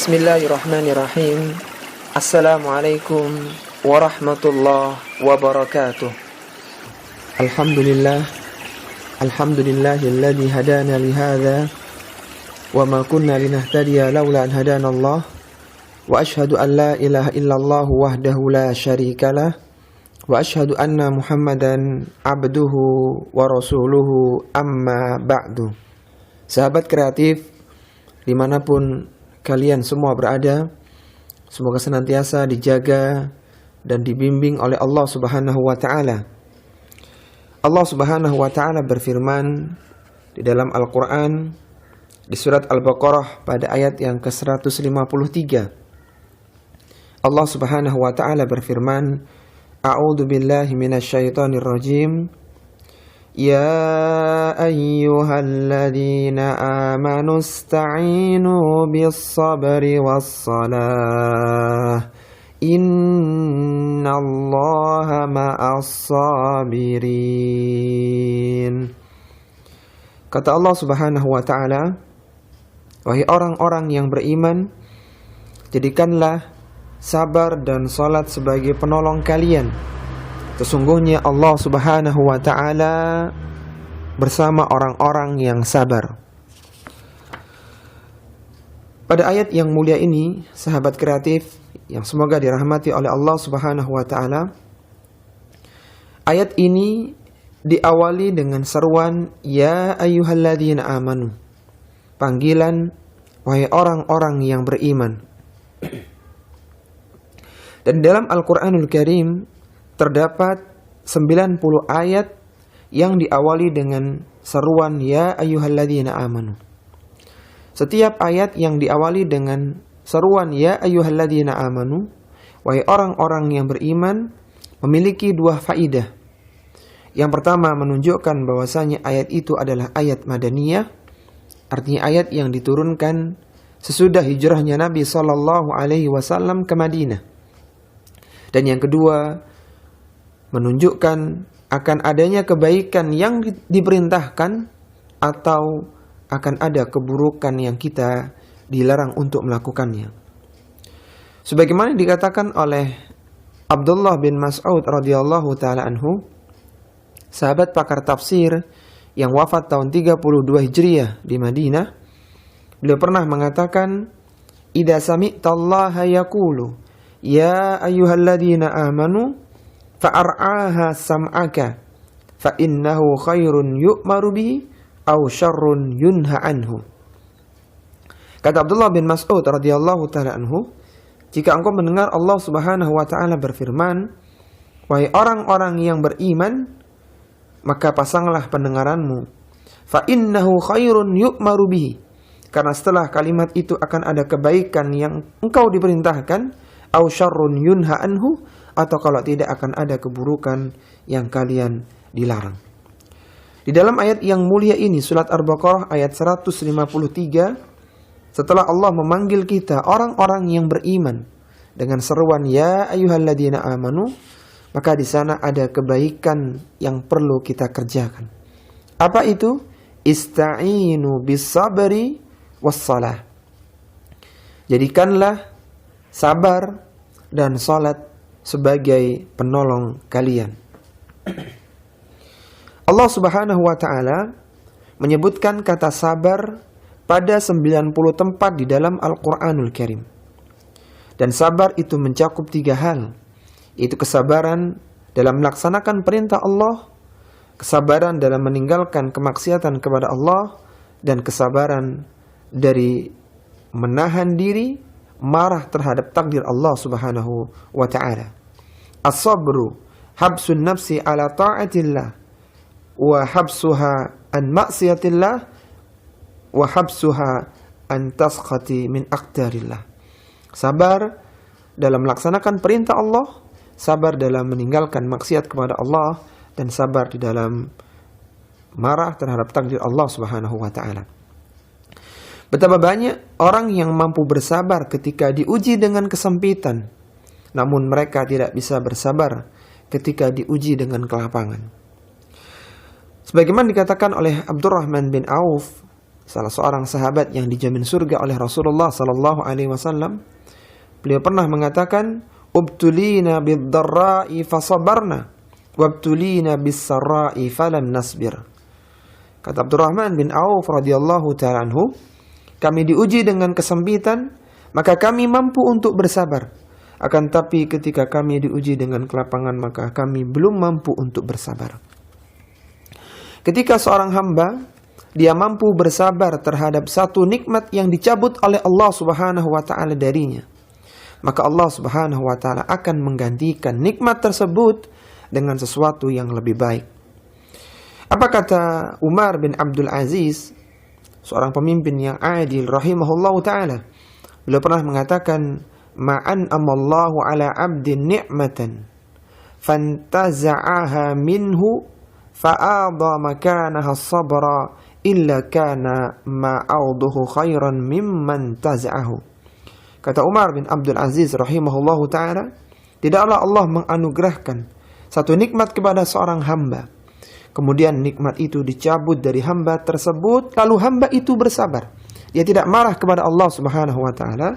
Bismillahirrahmanirrahim. Assalamualaikum warahmatullahi wabarakatuh. Alhamdulillahilladzi hadana lihadza wa ma kunna linahtadiya laula an hadana Allah. Wa ashhadu an la ilaha illallah wahdahu la syarikalah wa ashhadu anna Muhammadan abduhu wa rasuluhu amma ba'du. Sahabat kreatif dimanapun kalian semua berada, semoga senantiasa dijaga dan dibimbing oleh Allah Subhanahu wa taala. Allah Subhanahu wa taala berfirman di dalam Al-Qur'an di surat Al-Baqarah pada ayat yang ke-153. Allah Subhanahu wa taala berfirman, A'udzu billahi minasyaitonir rajim. Ya ayyuhalladzina amanu ista'inu bis-sabri was-salah. Innallaha ma'as-sabirin. Kata Allah Subhanahu wa taala, wahai orang-orang yang beriman, jadikanlah sabar dan salat sebagai penolong kalian. Sesungguhnya Allah Subhanahu wa taala bersama orang-orang yang sabar. Pada ayat yang mulia ini, sahabat kreatif yang semoga dirahmati oleh Allah Subhanahu wa taala, ayat ini diawali dengan seruan ya ayyuhalladzina amanu. Panggilan wahai orang-orang yang beriman. Dan dalam Al-Qur'anul Karim terdapat 90 ayat yang diawali dengan seruan ya ayyuhalladzina amanu. Setiap ayat yang diawali dengan seruan ya ayyuhalladzina amanu, wahai orang-orang yang beriman, memiliki dua faidah. Yang pertama menunjukkan bahwasanya ayat itu adalah ayat madaniyah, artinya ayat yang diturunkan sesudah hijrahnya Nabi SAW ke Madinah. Dan yang kedua menunjukkan akan adanya kebaikan yang diperintahkan atau akan ada keburukan yang kita dilarang untuk melakukannya. Sebagaimana dikatakan oleh Abdullah bin Mas'ud radhiyallahu taala anhu, sahabat pakar tafsir yang wafat tahun 32 Hijriah di Madinah, beliau pernah mengatakan, "Idza sami'tallaha yaqulu ya ayyuhalladzina amanu fa'ar'aha sam'aka fa innahu khairun yu'maru bihi aw syarrun yunha anhu." Kata Abdullah bin Mas'ud radhiyallahu taala anhu, jika engkau mendengar Allah Subhanahu wa taala berfirman, wahai orang-orang yang beriman, maka pasanglah pendengaranmu, fa innahu khairun yu'maru bihi, karena setelah kalimat itu akan ada kebaikan yang engkau diperintahkan, aw syarrun yunha anhu, atau kalau tidak akan ada keburukan yang kalian dilarang. Di dalam ayat yang mulia ini, surat Al-Baqarah ayat 153, setelah Allah memanggil kita orang-orang yang beriman dengan seruan ya ayyuhalladzina amanu, maka di sana ada kebaikan yang perlu kita kerjakan. Apa itu? Ista'inu bis-sabri was-salah. Jadikanlah sabar dan salat sebagai penolong kalian. Allah Subhanahu wa taala menyebutkan kata sabar pada 90 tempat di dalam Al-Qur'anul Karim. Dan sabar itu mencakup 3 hal, yaitu kesabaran dalam melaksanakan perintah Allah, kesabaran dalam meninggalkan kemaksiatan kepada Allah, dan kesabaran dari menahan diri marah terhadap takdir Allah Subhanahu wa ta'ala. As-sabru habsun nafsi ala ta'atillah wa habsuha an maksiatillah wa habsuha an taskhati min aqdarillah. Sabar dalam melaksanakan perintah Allah, sabar dalam meninggalkan maksiat kepada Allah, dan sabar di dalam marah terhadap takdir Allah Subhanahu wa ta'ala. Betapa banyak orang yang mampu bersabar ketika diuji dengan kesempitan, namun mereka tidak bisa bersabar ketika diuji dengan kelapangan. Sebagaimana dikatakan oleh Abdurrahman bin Auf, salah seorang sahabat yang dijamin surga oleh Rasulullah sallallahu alaihi wasallam, beliau pernah mengatakan, "Ubtulina bid-dharra'i fasabarna, wabtulina bis-sarra'i falam nasbir." Kata Abdurrahman bin Auf radhiyallahu ta'ala anhu, kami diuji dengan kesempitan, maka kami mampu untuk bersabar. Akan tapi ketika kami diuji dengan kelapangan, maka kami belum mampu untuk bersabar. Ketika seorang hamba dia mampu bersabar terhadap satu nikmat yang dicabut oleh Allah Subhanahu wa taala darinya, maka Allah Subhanahu wa taala akan menggantikan nikmat tersebut dengan sesuatu yang lebih baik. Apa kata Umar bin Abdul Aziz, seorang pemimpin yang adil rahimahullahu taala? Beliau pernah mengatakan, "Ma'an amallahu ala 'abdin ni'matan fantaza'aha minhu fa'adha makanaha as-sabra illa kana ma'auduhu khairan mimman taza'ahu." Kata Umar bin Abdul Aziz rahimahullahu ta'ala, tidaklah Allah menganugerahkan satu nikmat kepada seorang hamba, kemudian nikmat itu dicabut dari hamba tersebut, lalu hamba itu bersabar, dia tidak marah kepada Allah Subhanahu wa ta'ala,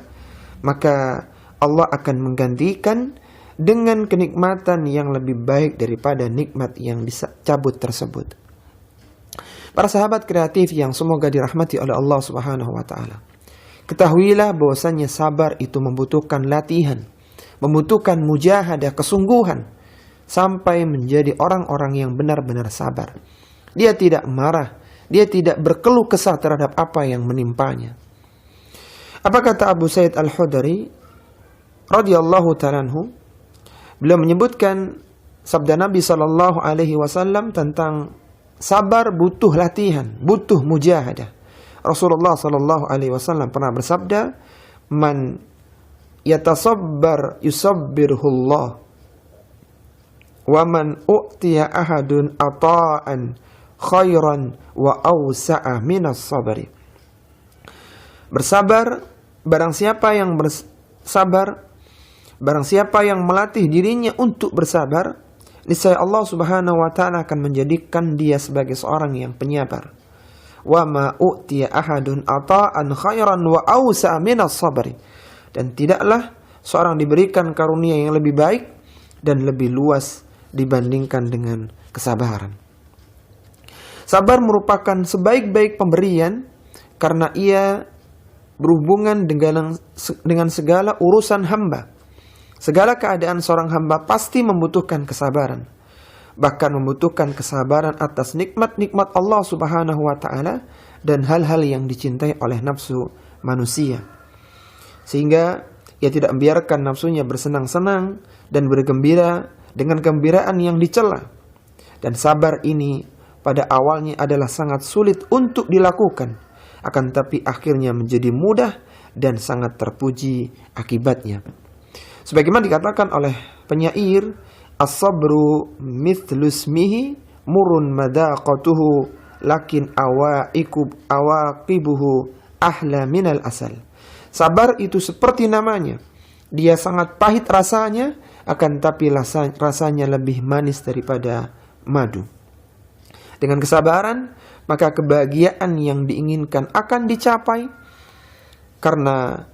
maka Allah akan menggantikan dengan kenikmatan yang lebih baik daripada nikmat yang dicabut tersebut. Para sahabat kreatif yang semoga dirahmati oleh Allah Subhanahu wa taala, ketahuilah bahwasanya sabar itu membutuhkan latihan, membutuhkan mujahadah, kesungguhan, sampai menjadi orang-orang yang benar-benar sabar. Dia tidak marah, dia tidak berkeluh kesah terhadap apa yang menimpanya. Apa kata Abu Sa'id Al-Khudri radhiyallahu ta'ala anhu? Beliau menyebutkan sabda Nabi sallallahu alaihi wasallam tentang sabar butuh latihan, butuh mujahadah. Rasulullah sallallahu alaihi wasallam pernah bersabda, "Man yatasabbar yusabbirhullah, wa man u'tiya ahadun ata'an khairan wa awsa'a minas sabri." Bersabar, barang siapa yang bersabar, barang siapa yang melatih dirinya untuk bersabar, niscaya Allah Subhanahu wa taala akan menjadikan dia sebagai seorang yang penyabar. Wa ma u'tiya ahadun ata'an khairan wa awsa'a minas sabri. Dan tidaklah seorang diberikan karunia yang lebih baik dan lebih luas dibandingkan dengan kesabaran. Sabar merupakan sebaik-baik pemberian karena ia berhubungan dengan segala urusan hamba. Segala keadaan seorang hamba pasti membutuhkan kesabaran. Bahkan membutuhkan kesabaran atas nikmat-nikmat Allah Subhanahu wa ta'ala dan hal-hal yang dicintai oleh nafsu manusia. Sehingga ia tidak membiarkan nafsunya bersenang-senang dan bergembira dengan gembiraan yang dicela. Dan sabar ini pada awalnya adalah sangat sulit untuk dilakukan, akan tapi akhirnya menjadi mudah dan sangat terpuji akibatnya. Sebagaimana dikatakan oleh penyair, "As-sabru mithlu ismihi murun madaqatuhu lakin awaqibuhu ahla minal asal." Sabar itu seperti namanya, dia sangat pahit rasanya, akan tapi rasanya lebih manis daripada madu. Dengan kesabaran, maka kebahagiaan yang diinginkan akan dicapai, karena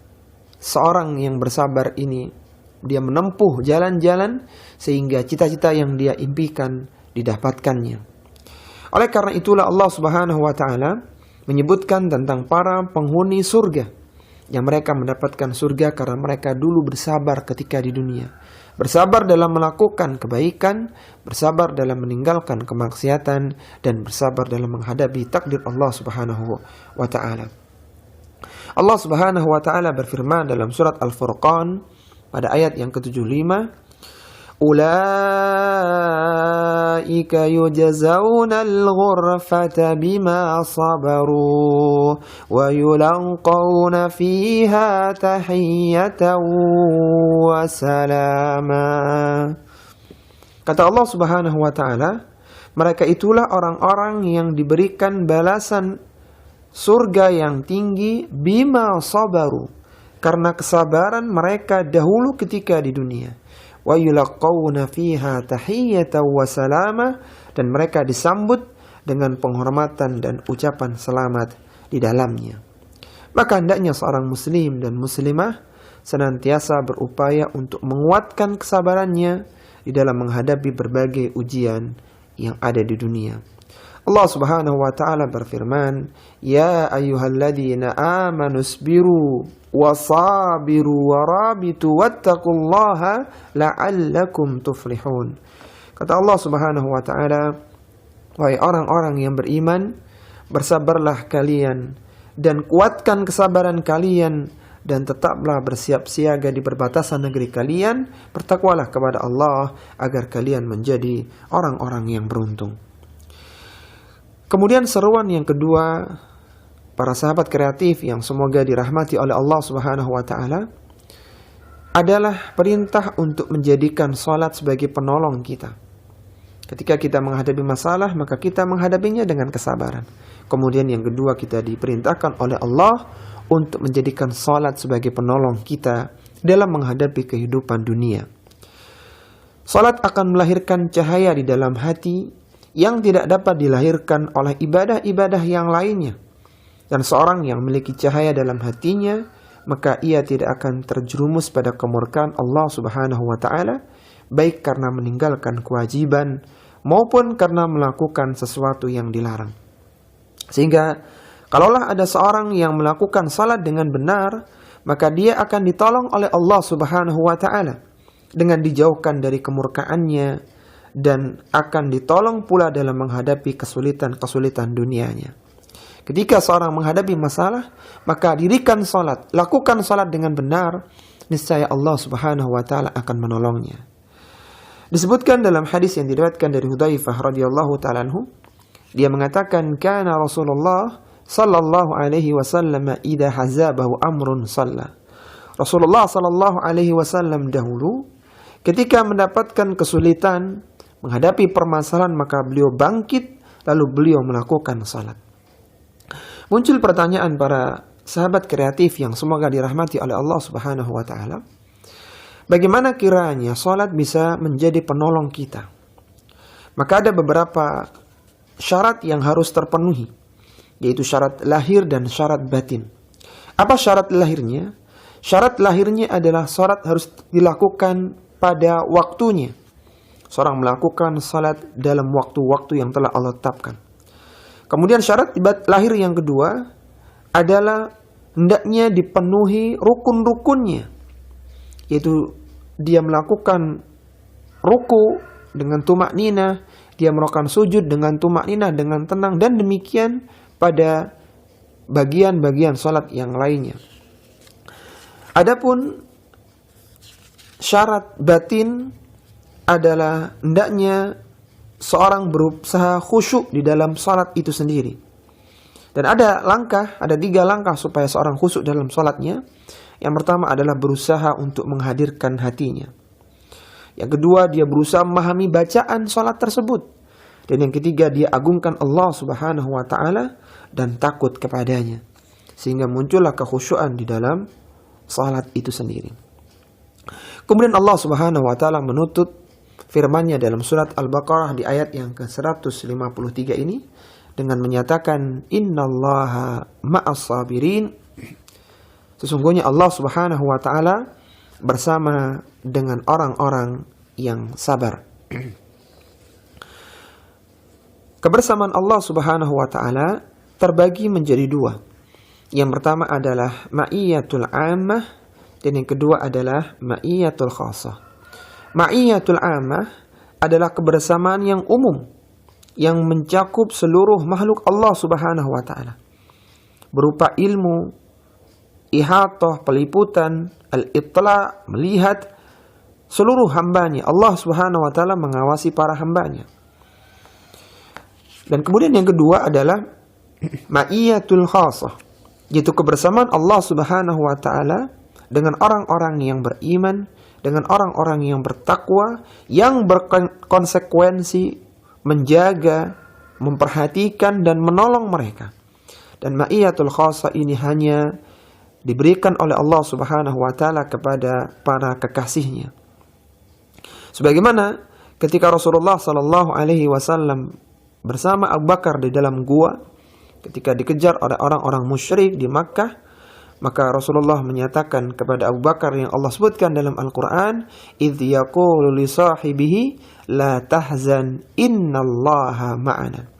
seorang yang bersabar ini dia menempuh jalan-jalan sehingga cita-cita yang dia impikan didapatkannya. Oleh karena itulah Allah Subhanahu wa taala menyebutkan tentang para penghuni surga yang mereka mendapatkan surga karena mereka dulu bersabar ketika di dunia. Bersabar dalam melakukan kebaikan, bersabar dalam meninggalkan kemaksiatan, dan bersabar dalam menghadapi takdir Allah Subhanahu wa taala. Allah Subhanahu wa taala berfirman dalam surat Al-Furqan pada ayat yang ke-75, "Ulaika yujzauna al-ghurfata bima sabaru wa yulqawna fiha tahiyyatan wa salama." Kata Allah Subhanahu wa taala, mereka itulah orang-orang yang diberikan balasan surga yang tinggi bima sabaru, karena kesabaran mereka dahulu ketika di dunia. Wa yulqawna fiha tahiyyatan wa salama, dan mereka disambut dengan penghormatan dan ucapan selamat di dalamnya. Maka hendaknya seorang muslim dan muslimah senantiasa berupaya untuk menguatkan kesabarannya di dalam menghadapi berbagai ujian yang ada di dunia. Allah Subhanahu wa taala berfirman, "Ya ayyuhalladzina amanu isbiru wasabiru warabitu wattaqullaha la'allakum tuflihun." Kata Allah Subhanahu wa taala, "Wahai orang-orang yang beriman, bersabarlah kalian dan kuatkan kesabaran kalian dan tetaplah bersiap siaga di perbatasan negeri kalian, bertakwalah kepada Allah agar kalian menjadi orang-orang yang beruntung." Kemudian seruan yang kedua, para sahabat kreatif yang semoga dirahmati oleh Allah Subhanahu wa taala, adalah perintah untuk menjadikan salat sebagai penolong kita. Ketika kita menghadapi masalah, maka kita menghadapinya dengan kesabaran. Kemudian yang kedua, kita diperintahkan oleh Allah untuk menjadikan salat sebagai penolong kita dalam menghadapi kehidupan dunia. Salat akan melahirkan cahaya di dalam hati yang tidak dapat dilahirkan oleh ibadah-ibadah yang lainnya. Dan seorang yang memiliki cahaya dalam hatinya, maka ia tidak akan terjerumus pada kemurkaan Allah Subhanahu wa taala, baik karena meninggalkan kewajiban maupun karena melakukan sesuatu yang dilarang. Sehingga kalaulah ada seorang yang melakukan salat dengan benar, maka dia akan ditolong oleh Allah Subhanahu wa taala dengan dijauhkan dari kemurkaannya dan akan ditolong pula dalam menghadapi kesulitan-kesulitan dunianya. Ketika seorang menghadapi masalah, maka dirikan salat, lakukan salat dengan benar, niscaya Allah Subhanahu wa taala akan menolongnya. Disebutkan dalam hadis yang diriwayatkan dari Hudzaifah radhiyallahu taala anhu, dia mengatakan, kana Rasulullah sallallahu alaihi wasallam idza hazabahu amrun shalla. Rasulullah sallallahu alaihi wasallam dahulu ketika mendapatkan kesulitan menghadapi permasalahan, maka beliau bangkit lalu beliau melakukan salat. Muncul pertanyaan para sahabat kreatif yang semoga dirahmati oleh Allah Subhanahu wa taala. Bagaimana kiranya salat bisa menjadi penolong kita? Maka ada beberapa syarat yang harus terpenuhi, yaitu syarat lahir dan syarat batin. Apa syarat lahirnya? Syarat lahirnya adalah salat harus dilakukan pada waktunya. Seorang melakukan salat dalam waktu-waktu yang telah Allah tetapkan. Kemudian syarat lahir yang kedua adalah hendaknya dipenuhi rukun-rukunnya, yaitu dia melakukan ruku dengan tumakninah, dia melakukan sujud dengan tumakninah, dengan tenang, dan demikian pada bagian-bagian salat yang lainnya. Adapun syarat batin adalah hendaknya seorang berusaha khusyuk di dalam salat itu sendiri. Dan ada 3 langkah supaya seorang khusyuk dalam salatnya. Yang pertama adalah berusaha untuk menghadirkan hatinya. Yang kedua, dia berusaha memahami bacaan salat tersebut. Dan yang ketiga, dia agungkan Allah Subhanahu wa taala dan takut kepadanya. Sehingga muncullah kekhusyukan di dalam salat itu sendiri. Kemudian Allah Subhanahu wa taala menutup firman-Nya dalam surat Al-Baqarah di ayat yang ke-153 ini dengan menyatakan, innallaha ma'as sabirin. Sesungguhnya Allah Subhanahu wa taala bersama dengan orang-orang yang sabar. Kebersamaan Allah Subhanahu wa taala terbagi menjadi 2. Yang pertama adalah ma'iyatul 'ammah dan yang kedua adalah ma'iyatul khassah. Ma'iyatul 'ammah adalah kebersamaan yang umum yang mencakup seluruh makhluk Allah Subhanahu wa taala, berupa ilmu, ihatah, peliputan, al-itla', melihat seluruh hambanya. Allah Subhanahu wa taala mengawasi para hambanya. Dan kemudian yang kedua adalah ma'iyatul khassah, yaitu kebersamaan Allah Subhanahu wa taala dengan orang-orang yang beriman, dengan orang-orang yang bertakwa, yang berkonsekuensi menjaga, memperhatikan dan menolong mereka. Dan ma'iyatul khassah ini hanya diberikan oleh Allah Subhanahu wa taala kepada para kekasihnya. Sebagaimana ketika Rasulullah sallallahu alaihi wasallam bersama Abu Bakar di dalam gua, ketika dikejar oleh orang-orang musyrik di Makkah, maka Rasulullah menyatakan kepada Abu Bakar yang Allah sebutkan dalam Al-Quran, idh yaqulu li sahibihi la tahzan innallaha ma'ana.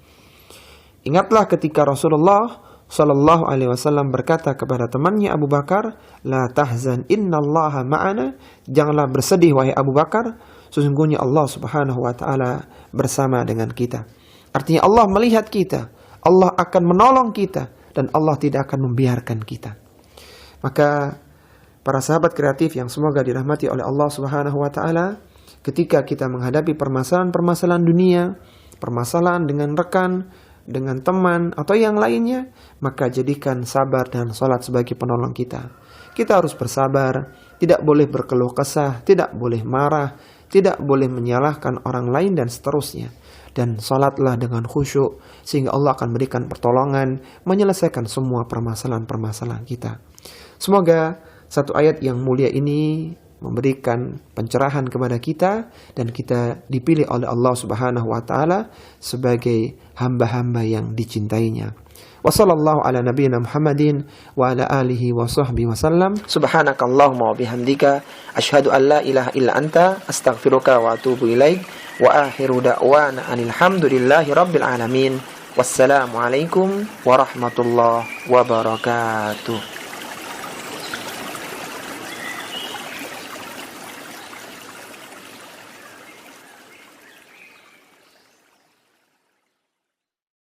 Ingatlah ketika Rasulullah Sallallahu Alaihi Wasallam berkata kepada temannya Abu Bakar, la tahzan innallaha ma'ana, janganlah bersedih wahai Abu Bakar, sesungguhnya Allah Subhanahu Wa Taala bersama dengan kita. Artinya Allah melihat kita, Allah akan menolong kita, dan Allah tidak akan membiarkan kita. Maka para sahabat kreatif yang semoga dirahmati oleh Allah Subhanahu Wa Taala, ketika kita menghadapi permasalahan-permasalahan dunia, permasalahan dengan rekan, dengan teman, atau yang lainnya, maka jadikan sabar dan salat sebagai penolong kita. Kita harus bersabar, tidak boleh berkeluh kesah, tidak boleh marah, tidak boleh menyalahkan orang lain, dan seterusnya. Dan salatlah dengan khusyuk, sehingga Allah akan berikan pertolongan, menyelesaikan semua permasalahan-permasalahan kita. Semoga satu ayat yang mulia ini memberikan pencerahan kepada kita, dan kita dipilih oleh Allah Subhanahu wa taala sebagai hamba-hamba yang dicintainya. Wa sallallahu ala nabiyyina Muhammadin wa ala alihi wa sahbihi wasallam. Subhanakallahumma wa bihamdika asyhadu an la ilaha illa anta astaghfiruka wa atubu ilaik. Wa akhiru da'wana anil hamdulillahi rabbil alamin. Wassalamu alaikum warahmatullahi wabarakatuh.